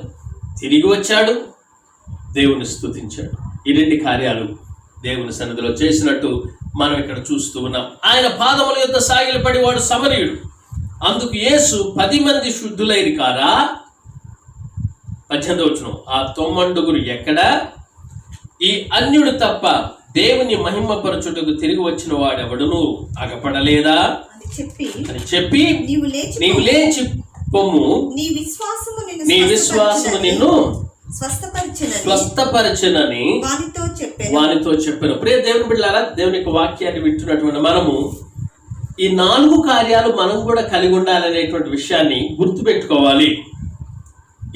తిరిగి వచ్చాడు, దేవుని స్తుతించాడు. ఈ 2 కార్యాలు దేవుని సన్నిధిలో చేసినట్టు మనం ఇక్కడ చూస్తూ ఉన్నాం. ఆయన పాదముల యొద్ద సాగిలపడి వాడు సమరయుడు. అందుకు యేసు 10 మంది శుద్ధులైరి కారా? 18వ వచనం, ఆ 9 ఎక్కడ? ఈ అన్యుడు తప్ప దేవుని మహిమపరచుటకు తిరిగి వచ్చిన వాడెవడును అగపడలేదా అని చెప్పి, నీవు లేచి పొమ్ము, నీ విశ్వాసము నిన్ను స్వస్థపరచనని వానితో చెప్పాను. ప్రియ దేవుని బిడ్డలారా, దేవుని యొక్క వాక్యాన్ని వింటున్నటువంటి మనము ఈ 4 కార్యాలు మనం కూడా కలిగి ఉండాలనేటువంటి విషయాన్ని గుర్తుపెట్టుకోవాలి.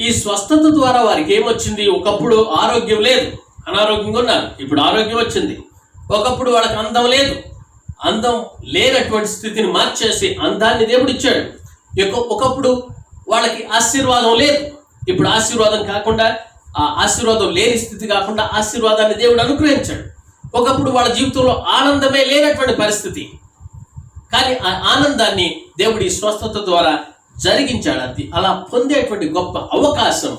ఈ స్వస్థత ద్వారా వారికి ఏమొచ్చింది? ఒకప్పుడు ఆరోగ్యం లేదు, అనారోగ్యంగా ఉన్నారు, ఇప్పుడు ఆరోగ్యం వచ్చింది. ఒకప్పుడు వాళ్ళకి అందం లేదు, అందం లేనటువంటి స్థితిని మార్చేసి అందాన్ని దేవుడు ఇచ్చాడు. ఒకప్పుడు వాళ్ళకి ఆశీర్వాదం లేదు, ఇప్పుడు ఆశీర్వాదం కాకుండా ఆ ఆశీర్వాదం లేని స్థితి కాకుండా ఆశీర్వాదాన్ని దేవుడు అనుగ్రహించాడు. ఒకప్పుడు వాళ్ళ జీవితంలో ఆనందమే లేనటువంటి పరిస్థితి, కానీ ఆ ఆనందాన్ని దేవుడి స్వస్థత ద్వారా జరిగించాడు. అది అలా పొందేటువంటి గొప్ప అవకాశం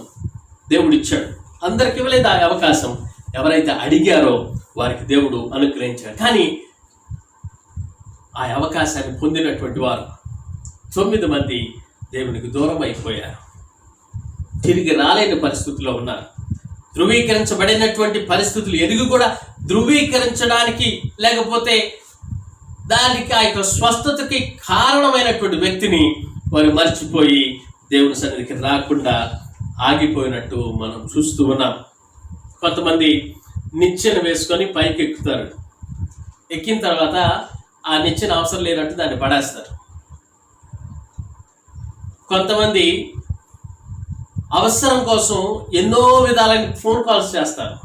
దేవుడు ఇచ్చాడు. అందరికి ఇవ్వలేదు ఆ అవకాశం, ఎవరైతే అడిగారో వారికి దేవుడు అనుగ్రహించాడు. కానీ ఆ అవకాశాన్ని పొందినటువంటి వారు 9 మంది దేవునికి దూరం అయిపోయారు, తిరిగి రాలేని పరిస్థితుల్లో ఉన్నారు. ధృవీకరించబడినటువంటి పరిస్థితులు ఎరిగి కూడా ధృవీకరించడానికి లేకపోతే దానికి ఆ యొక్క స్వస్థతకి కారణమైనటువంటి వ్యక్తిని వారు మర్చిపోయి దేవుని సన్నిధికి రాకుండా ఆగిపోయినట్టు మనం చూస్తూ ఉన్నాం. కొంతమంది నిచ్చెన వేసుకొని పైకి ఎక్కుతారు, ఎక్కిన తర్వాత ఆ నిచ్చెన అవసరం లేనట్టు దాన్ని పడేస్తారు. కొంతమంది అవసరం కోసం ఎన్నో విధాలైన ఫోన్ కాల్స్ చేస్తారు,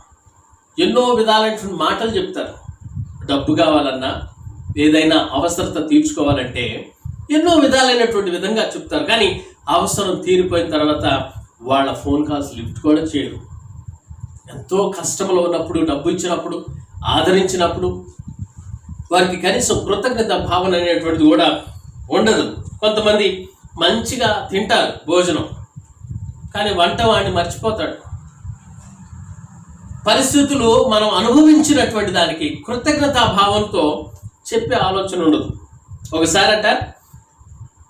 ఎన్నో విధాలైనటువంటి మాటలు చెప్తారు. డబ్బు కావాలన్నా ఏదైనా అవసరత తీర్చుకోవాలంటే ఎన్నో విధాలైనటువంటి విధంగా చెప్తారు. కానీ అవసరం తీరిపోయిన తర్వాత వాళ్ళ ఫోన్ కాల్స్ లిఫ్ట్ కూడా చేయరు. ఎంతో కష్టంలో ఉన్నప్పుడు, డబ్బు ఇచ్చినప్పుడు, ఆదరించినప్పుడు వారికి కనీసం కృతజ్ఞత భావన అనేటువంటిది కూడా ఉండదు. కొంతమంది మంచిగా తింటారు భోజనం, కానీ వంట వాడిని మర్చిపోతాడు. పరిస్థితులు మనం అనుభవించినటువంటి దానికి కృతజ్ఞతా భావంతో చెప్పే ఆలోచన ఉండదు. ఒకసారట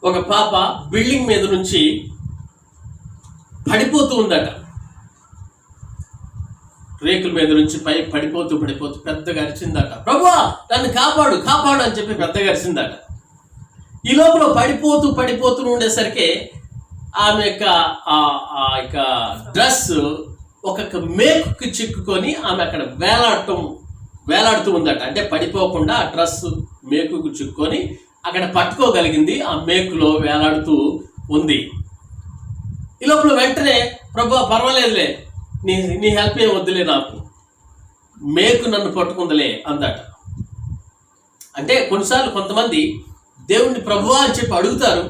ఒక పాప బిల్డింగ్ మీద నుంచి పడిపోతూ ఉందట, రేకుల మీద నుంచి పై పడిపోతూ పెద్దగా అరిచిందట, ప్రభువా నన్ను కాపాడు కాపాడు అని చెప్పి పెద్దగా అరిచిందట. ఈ లోపల పడిపోతూ ఉండేసరికి ఆమె యొక్క డ్రెస్ ఒక్కొక్క మేకుకి చిక్కుకొని ఆమె అక్కడ వేలాడుతూ ఉందట. అంటే పడిపోకుండా ఆ డ్రెస్ మేకుకు చిక్కుకొని అక్కడ పట్టుకోగలిగింది, ఆ మేకులో వేలాడుతూ ఉంది. ఈ లోపల వెంటనే ప్రభువా పర్వాలేదులే, నీ హెల్ప్ ఏం వద్దులే, నాకు మేకు నన్ను పట్టుకుందలే అందట. అంటే కొన్నిసార్లు కొంతమంది దేవుణ్ణి ప్రభువా అని చెప్పి అడుగుతారు,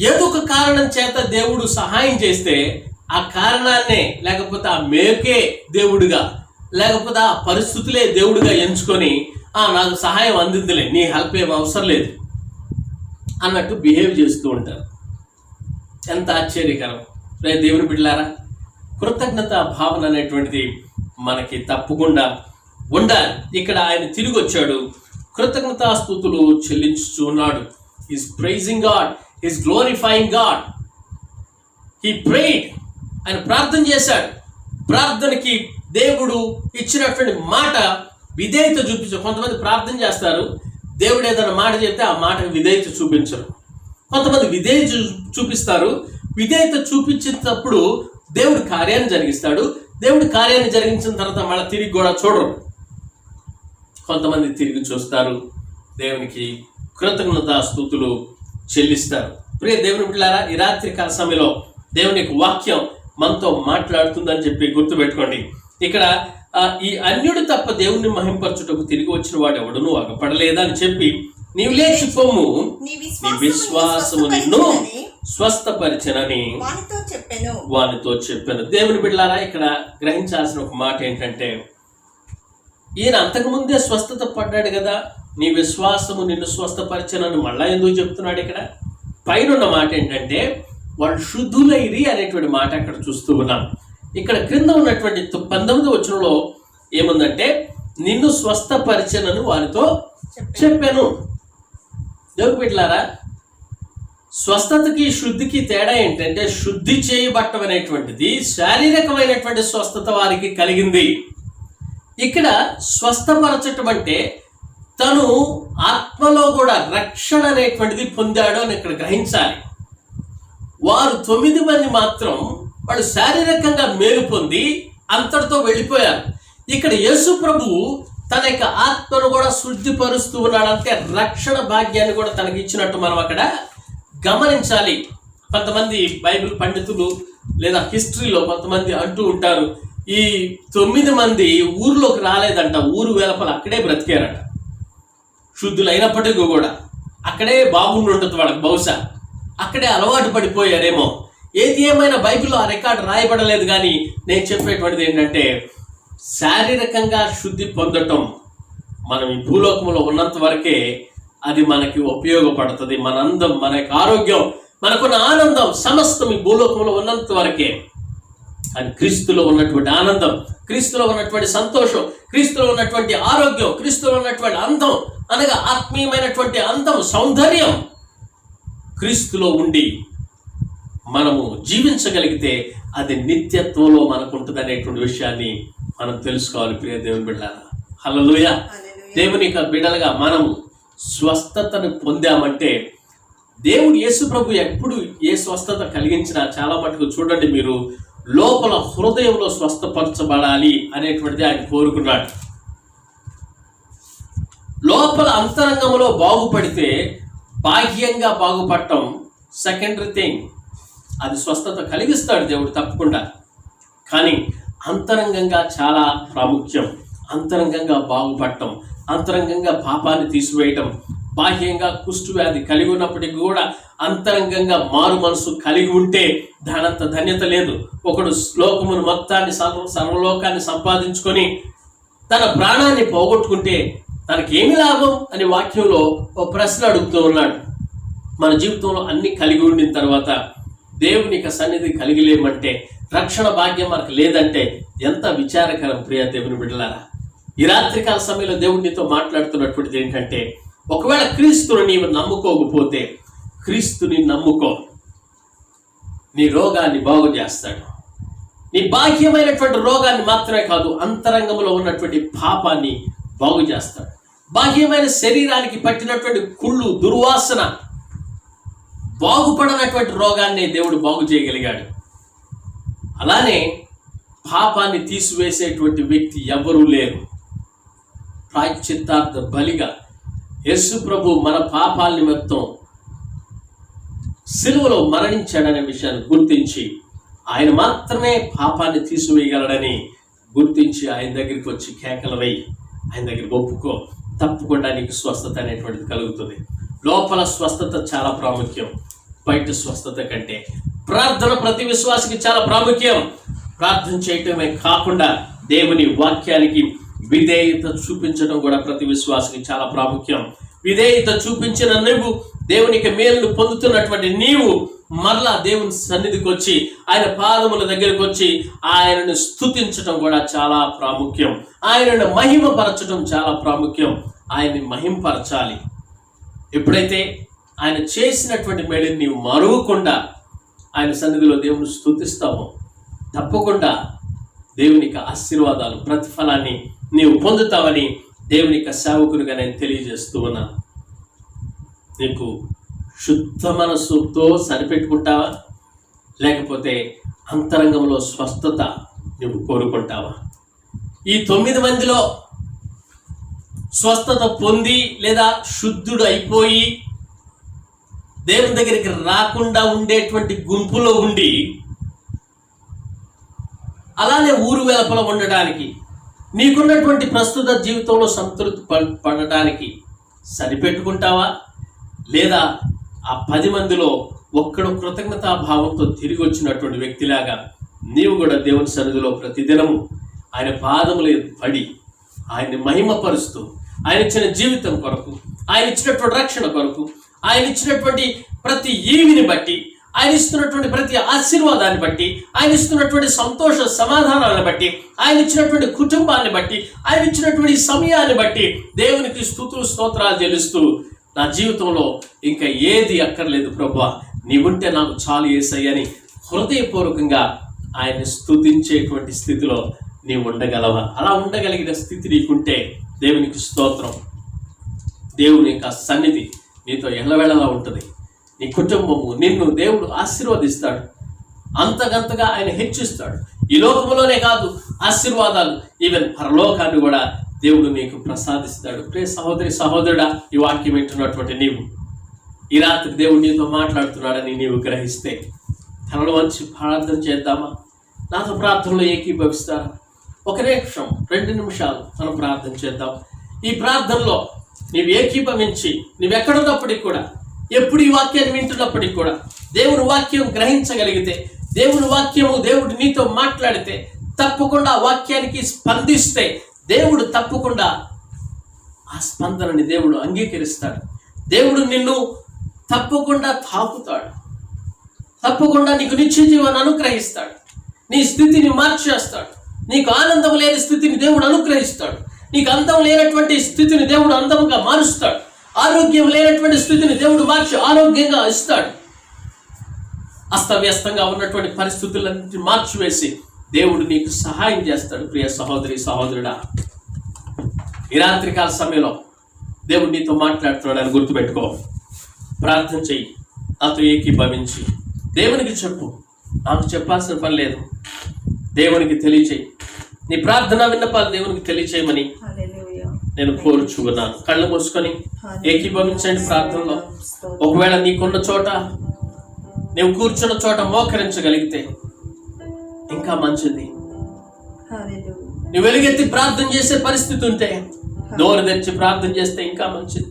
ఏదో ఒక కారణం చేత దేవుడు సహాయం చేస్తే ఆ కారణాన్నే లేకపోతే ఆ మేకే దేవుడిగా లేకపోతే ఆ పరిస్థితులే దేవుడిగా ఎంచుకొని నాకు సహాయం అందిందిలే, నీ హెల్ప్ ఏం అవసరం లేదు అన్నట్టు బిహేవ్ చేస్తూ ఉంటారు. ఎంత ఆశ్చర్యకరం. దేవుని బిడ్డలారా, కృతజ్ఞత భావన అనేటువంటిది మనకి తప్పకుండా ఉండాలి. ఇక్కడ ఆయన తిరిగి వచ్చాడు, కృతజ్ఞతాస్తుతులు చెల్లించుతూ ఉన్నాడు. Is praising God, is glorifying God. He prayed, ఆయన ప్రార్థన చేశాడు. ప్రార్థనకి దేవుడు ఇచ్చినటువంటి మాట విధేయత చూపించారు. కొంతమంది ప్రార్థన చేస్తారు, దేవుడు ఏదైనా మాట చెప్తే ఆ మాటకు విధేయత చూపించరు. కొంతమంది విధేయత చూపిస్తారు, విధేయత చూపించేటప్పుడు దేవుడు కార్యాన్ని జరిగిస్తాడు. దేవుడు కార్యాన్ని జరిగించిన తర్వాత మళ్ళీ తిరిగి కూడా చూడరు. కొంతమంది తిరిగి చూస్తారు, దేవునికి కృతజ్ఞతా స్తుతులు చెల్లిస్తారు. ప్రియ దేవుని బిడ్డలారా, ఈ రాత్రి కాల సమయంలో దేవుని యొక్క వాక్యం మనతో మాట్లాడుతుందని చెప్పి గుర్తుపెట్టుకోండి. ఇక్కడ ఈ అన్యుడు తప్ప దేవుణ్ణి మహింపరచుటకు తిరిగి వచ్చిన వాడు ఎవడును అగపడలేదా అని చెప్పి, నీవు లేచి పొమ్ము, నీ విశ్వాసము నిన్ను స్వస్థపరిచెనని వానితో చెప్పాను. దేవుని బిడ్డలారా, ఇక్కడ గ్రహించాల్సిన ఒక మాట ఏంటంటే, ఈయన అంతకుముందే స్వస్థత పడ్డాడు కదా, నీ విశ్వాసము నిన్ను స్వస్థపరిచెనని మళ్ళా ఎందుకు చెప్తున్నాడు? ఇక్కడ పైన ఉన్న మాట ఏంటంటే, వాళ్ళు శుద్ధులైరి అనేటువంటి మాట అక్కడ చూస్తూ ఉన్నాం. ఇక్కడ క్రింద ఉన్నటువంటి 19వ వచనంలో ఏముందంటే, నిన్ను స్వస్థపరిచెనని వారితో చెప్పాను. దేవుని బిడ్డలారా, స్వస్థతకి శుద్ధికి తేడా ఏంటంటే, శుద్ధి చేయబట్టం అనేటువంటిది శారీరకమైనటువంటి స్వస్థత వారికి కలిగింది. ఇక్కడ స్వస్థపరచటం అంటే తను ఆత్మలో కూడా రక్షణ అనేటువంటిది పొందాడు అని ఇక్కడ గ్రహించాలి. వారు 9 మంది మాత్రం వాళ్ళు శారీరకంగా మేలు పొంది అంతటితో వెళ్ళిపోయారు. ఇక్కడ యేసు ప్రభువు తన యొక్క ఆత్మను కూడా శుద్ధిపరుస్తూ ఉన్నాడంటే రక్షణ భాగ్యాన్ని కూడా తనకి ఇచ్చినట్టు మనం అక్కడ గమనించాలి. కొంతమంది బైబిల్ పండితులు లేదా హిస్టరీలో కొంతమంది అంటూ ఉంటారు, ఈ 9 మంది ఊర్లోకి రాలేదంట. ఊరు వెలుపల అక్కడే బ్రతికారట. శుద్ధులైనప్పటికీ కూడా అక్కడే బాగుండి ఉంటుంది వాళ్ళకి. బహుశా అక్కడే అలవాటు పడిపోయారేమో. ఏది ఏమైనా బైబిల్లో ఆ రికార్డు రాయబడలేదు. కానీ నేను చెప్పేటువంటిది ఏంటంటే, శారీరకంగా శుద్ధి పొందటం మనం ఈ భూలోకంలో ఉన్నంత వరకే అది మనకి ఉపయోగపడుతుంది. మన అందం, మన యొక్క ఆరోగ్యం, మనకున్న ఆనందం సమస్తం ఈ భూలోకంలో ఉన్నంత వరకే. అది క్రీస్తులో ఉన్నటువంటి ఆనందం, క్రీస్తులో ఉన్నటువంటి సంతోషం, క్రీస్తులో ఉన్నటువంటి ఆరోగ్యం, క్రీస్తులో ఉన్నటువంటి అందం, అనగా ఆత్మీయమైనటువంటి అందం, సౌందర్యం క్రీస్తులో ఉండి మనము జీవించగలిగితే అది నిత్యత్వంలో మనకు ఉంటుంది అనేటువంటి విషయాన్ని మనం తెలుసుకోవాలి. ప్రియ దేవుని బిడ్డలారా, హల్లెలూయా. దేవుని యొక్క బిడ్డలుగా మనము స్వస్థతను పొందామంటే, దేవుడు యేసు ప్రభు ఎప్పుడు ఏ స్వస్థత కలిగించినా చాలా మటుకు చూడండి మీరు, లోపల హృదయంలో స్వస్థపరచబడాలి అనేటువంటిది ఆయన కోరుకున్నాడు. లోపల అంతరంగంలో బాగుపడితే బాహ్యంగా బాగుపడటం సెకండరీ థింగ్. అది స్వస్థత కలిగిస్తాడు దేవుడు తప్పకుండా. కానీ అంతరంగంగా చాలా ప్రాముఖ్యం. అంతరంగంగా బాగుపడటం, అంతరంగంగా పాపాన్ని తీసివేయటం. బాహ్యంగా కుష్టు వ్యాధి కలిగి ఉన్నప్పటికీ కూడా అంతరంగంగా మారు మనసు కలిగి ఉంటే దానంత ధన్యత లేదు. ఒకడు లోకమును మొత్తాన్ని, సర్వలోకాన్ని సంపాదించుకొని తన ప్రాణాన్ని పోగొట్టుకుంటే తనకేమి లాభం అని వాక్యంలో ఒక ప్రశ్న అడుగుతూ ఉన్నాడు. మన జీవితంలో అన్ని కలిగి ఉండిన తర్వాత దేవుని యొక్క సన్నిధి కలిగిలేమంటే, రక్షణ భాగ్యం మనకు లేదంటే ఎంత విచారకరం. ప్రియ దేవుని బిడ్డలారా, ఈ రాత్రికాల సమయంలో దేవుడు నీతో మాట్లాడుతున్నటువంటిది ఏంటంటే, ఒకవేళ క్రీస్తుని నీవు నమ్ముకోకపోతే క్రీస్తుని నమ్ముకో. నీ రోగాన్ని బాగు చేస్తాడు. నీ బాహ్యమైనటువంటి రోగాన్ని మాత్రమే కాదు, అంతరంగంలో ఉన్నటువంటి పాపాన్ని బాగు చేస్తాడు. బాహ్యమైన శరీరానికి పట్టినటువంటి కుళ్ళు, దుర్వాసన, బాగుపడనటువంటి రోగాన్ని దేవుడు బాగు చేయగలిగాడు. అలానే పాపాన్ని తీసివేసేటువంటి వ్యక్తి ఎవరూ లేరు. ప్రాయశ్చిత్తార్థ బలిగా యేసు ప్రభు మన పాపాల నిమిత్తం సిలువలో మరణించాడనే విషయాన్ని గుర్తించి, ఆయన మాత్రమే పాపాన్ని తీసివేయగలడని గుర్తించి ఆయన దగ్గరికి వచ్చి కేకలు వేయి, ఆయన దగ్గరికి ఒప్పుకో, తప్పకుండా నీకు స్వస్థత అనేటువంటిది కలుగుతుంది. లోపల స్వస్థత చాలా ప్రాముఖ్యం. బయట స్వస్థత కంటే ప్రార్థన ప్రతి విశ్వాసికి చాలా ప్రాముఖ్యం. ప్రార్థన చేయటమే కాకుండా దేవుని వాక్యానికి విధేయత చూపించడం కూడా ప్రతి విశ్వాసికి చాలా ప్రాముఖ్యం. విధేయత చూపించిన నువ్వు, దేవునికి మేలును పొందుతున్నటువంటి నీవు మరలా దేవుని సన్నిధికి వచ్చి, ఆయన పాదముల దగ్గరికి వచ్చి ఆయనను స్తుతించడం కూడా చాలా ప్రాముఖ్యం. ఆయనను మహిమపరచడం చాలా ప్రాముఖ్యం. ఆయన్ని మహిమపరచాలి. ఎప్పుడైతే ఆయన చేసినటువంటి మేలుని నీవు మరువకుండా ఆయన సన్నిధిలో దేవుని స్తుతిస్తావో తప్పకుండా దేవునికి ఆశీర్వాదాలు, ప్రతిఫలాన్ని నీవు పొందుతావని దేవునికి సేవకునిగా నేను తెలియజేస్తూ ఉన్నాను. నీకు శుద్ధ మనస్సుతో సరిపెట్టుకుంటావా, లేకపోతే అంతరంగంలో స్వస్థత నువ్వు కోరుకుంటావా? ఈ 9 మందిలో స్వస్థత పొంది లేదా శుద్ధుడు అయిపోయి దేవుని దగ్గరికి రాకుండా ఉండేటువంటి గుంపులో ఉండి, అలానే ఊరు వెలుపల ఉండడానికి, నీకున్నటువంటి ప్రస్తుత జీవితంలో సంతృప్తి పడడానికి సరిపెట్టుకుంటావా? లేదా ఆ 10 మందిలో ఒక్కడు కృతజ్ఞతాభావంతో తిరిగి వచ్చినటువంటి వ్యక్తిలాగా నీవు కూడా దేవుని సన్నిధిలో ప్రతిదినము ఆయన పాదములు పడి ఆయన్ని మహిమపరుస్తూ, ఆయన ఇచ్చిన జీవితం కొరకు, ఆయన ఇచ్చినటువంటి రక్షణ కొరకు, ఆయన ఇచ్చినటువంటి ప్రతి ఈవిని బట్టి, ఆయన ఇస్తున్నటువంటి ప్రతి ఆశీర్వాదాన్ని బట్టి, ఆయన ఇస్తున్నటువంటి సంతోష సమాధానాలను బట్టి, ఆయన ఇచ్చినటువంటి కుటుంబాన్ని బట్టి, ఆయన ఇచ్చినటువంటి సమయాన్ని బట్టి దేవునికి స్తుతులు స్తోత్రాలు చెల్లిస్తూ, నా జీవితంలో ఇంకా ఏది అక్కర్లేదు ప్రభువా, నీవుంటే నాకు చాలు యేసయ్యని హృదయపూర్వకంగా ఆయన్ని స్తుతించేటువంటి స్థితిలో నీవు ఉండగలవా? అలా ఉండగలిగిన స్థితి నీకుంటే దేవునికి స్తోత్రం. దేవుని యొక్క సన్నిధి నీతో ఎల్లవేళలా ఉంటుంది. నీ కుటుంబము, నిన్ను దేవుడు ఆశీర్వదిస్తాడు. అంతకంతగా ఆయన హెచ్చిస్తాడు. ఈ లోకంలోనే కాదు, ఆశీర్వాదాలు ఈవెన్ పరలోకాన్ని కూడా దేవుడు నీకు ప్రసాదిస్తాడు. ప్రియ సహోదరి సహోదరుడా, ఈ వాక్యం వింటున్నటువంటి నీవు ఈ రాత్రి దేవుడు నీతో మాట్లాడుతున్నాడని నీవు గ్రహిస్తే తనలో మంచి ప్రార్థన చేద్దామా? నాతో ప్రార్థనలో ఏకీభవిస్తారా? ఒక నిమిషం, 2 నిమిషాలు మనం ప్రార్థన చేద్దాం. ఈ ప్రార్థనలో నీవు ఏకీభవించి, నువ్వెక్కడున్నప్పటికి కూడా, ఎప్పుడు ఈ వాక్యాన్ని వింటున్నప్పటికి కూడా, దేవుని వాక్యం గ్రహించగలిగితే, దేవుని వాక్యము దేవుడు నీతో మాట్లాడితే, తప్పకుండా ఆ వాక్యానికి స్పందిస్తే దేవుడు తప్పకుండా ఆ స్పందనని దేవుడు అంగీకరిస్తాడు. దేవుడు నిన్ను తప్పకుండా తాకుతాడు. తప్పకుండా నీకు నిత్య జీవాన్ని అనుగ్రహిస్తాడు. నీ స్థితిని మార్చేస్తాడు. నీకు ఆనందం లేని స్థితిని దేవుడు అనుగ్రహిస్తాడు. నీకు అందం లేనటువంటి స్థితిని దేవుడు అందముగా మారుస్తాడు. ఆరోగ్యం లేనటువంటి స్థితిని దేవుడు మార్చి ఆరోగ్యంగా ఇస్తాడు. అస్తవ్యస్తంగా ఉన్నటువంటి పరిస్థితులన్నింటినీ మార్చివేసి దేవుడు నీకు సహాయం చేస్తాడు. ప్రియ సహోదరి సహోదరుడా, ఈ రాత్రికాల సమయంలో దేవుడు నీతో మాట్లాడుతున్నాడని గుర్తుపెట్టుకో. ప్రార్థన చెయ్యి, నాతో ఏకీభవించి దేవునికి చెప్పు. నాకు చెప్పాల్సిన పని లేదు, దేవునికి తెలియచేయి. నీ ప్రార్థన విన్నపాలు దేవునికి తెలియచేయమని నేను కోరుచున్నాను. కళ్ళు మూసుకొని ఏకీభవించండి ప్రార్థనలో. ఒకవేళ నీకున్న చోట, నువ్వు కూర్చున్న చోట మోకరించగలిగితే ఇంకా మంచిది. నువ్వు వెలుగెత్తి ప్రార్థన చేసే పరిస్థితి ఉంటే నోరు తెచ్చి ప్రార్థన చేస్తే ఇంకా మంచిది.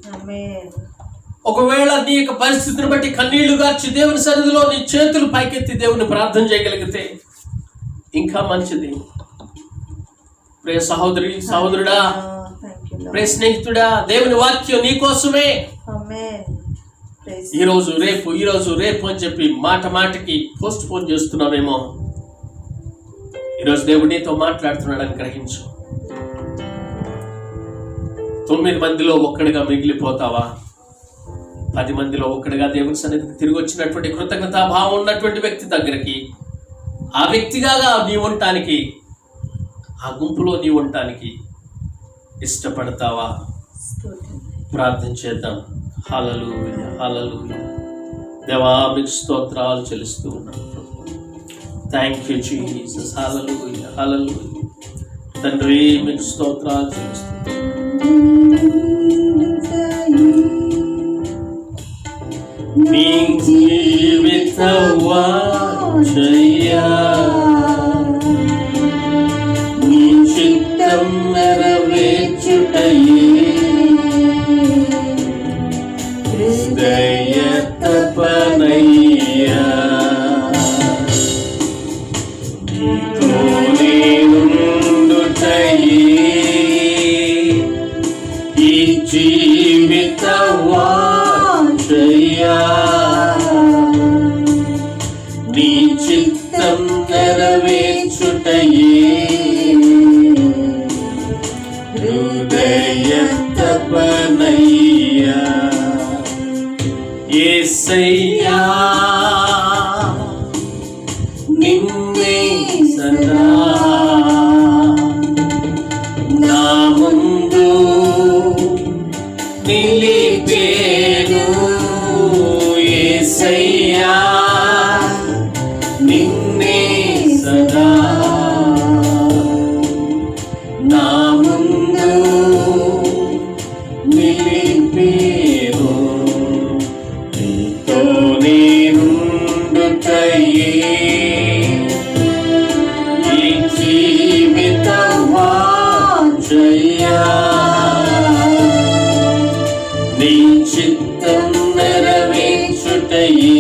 ఒకవేళ నీ యొక్క పరిస్థితిని బట్టి కన్నీళ్లు గార్చి దేవుని సన్నిధిలో నీ చేతులు పైకెత్తి దేవుని ప్రార్థన చేయగలిగితే ఇంకా మంచిది. ప్రియ సహోదరి సహోదరుడా, ప్రియ స్నేహితుడా, దేవుని వాక్యం నీ కోసమే. ఈరోజు రేపు అని చెప్పి మాటకి పోస్ట్ పోన్ చేస్తున్నావేమో. ఈరోజు దేవుడు నీతో మాట్లాడుతున్నాడని గ్రహించు. 9 మందిలో ఒక్కడిగా మిగిలిపోతావా? 10 మందిలో ఒక్కడిగా దేవుని సన్నిధికి తిరిగి వచ్చినటువంటి కృతజ్ఞతాభావం ఉన్నటువంటి వ్యక్తి దగ్గరికి, ఆ వ్యక్తిగా నీ ఉండటానికి, ఆ గుంపులో నీ ఉండటానికి ఇష్టపడతావా? ప్రార్థన చేద్దాం. హల్లెలూయా, హల్లెలూయా. దేవా, మీకు స్తోత్రాలు చెల్లిస్తూ ఉన్నాను. Thank you Jesus. Hallelujah, hallelujah. తండ్రి, మీకు స్తోత్రాలు చెల్లిస్తూ నీ జీవిత వాంఛయా నీ చిత్తం నెరవేర్చుటయే హృదయ తపనయ్యా. నీతో నేనుండుటయే ఈ జీవిత వాంఛయా. నీ చిత్తం నెరవేర్చుటయే హృదయ తపనయ్యా. యేసయ్యా, నిన్నే సదా నా ముందు నిలిపేను. యేసయ్యా, నిన్నే సదా నా ముందు నిలిపేను. నీతో నేనుండుటయే ఈ జీవిత వాంఛయా. నీ చిత్తం నెరవేర్చుటయే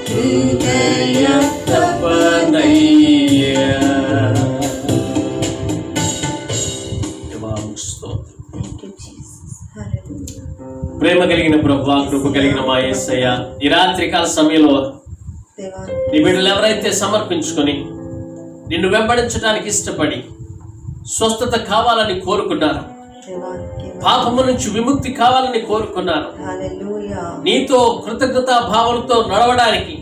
హృదయ తపనయ్యా. ప్రేమ కలిగిన ప్రభువా, కృప కలిగిన మా యేసయ్య, ఈ రాత్రికాల సమయంలో నీ బిడ్డలు ఎవరైతే సమర్పించుకొని నిన్ను వెంబడించడానికి ఇష్టపడి స్వస్థత కావాలని కోరుకున్నారు, పాపము నుంచి విముక్తి కావాలని కోరుకున్నారు, నీతో కృతజ్ఞతా భావంతో నడవడానికి,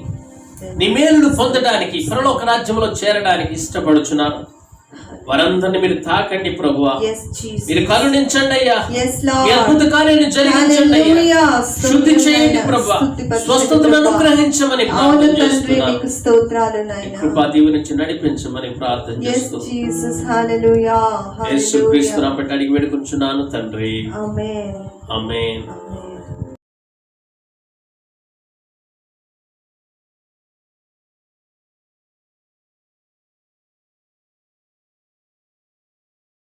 నీ మేలును పొందడానికి, పరలోక రాజ్యంలో చేరడానికి ఇష్టపడుచున్నారు, వారందరినీ మీరు తాకండి ప్రభువా. మీరు కరుణించండి అయ్యా. మీ అద్భుత కార్యాన్ని జరిగించండి అయ్యా. శుద్ధి చేయండి ప్రభువా. స్వస్థతను అనుగ్రహించమని ప్రార్థన చేస్తున్నాను. కృపా దీవెన నుంచి నడిపించమని ప్రార్థన చేస్తున్నాను. యేసుక్రీస్తు నామమున అడిగి వేడుకుంటున్నాను తండ్రి. ఆమేన్.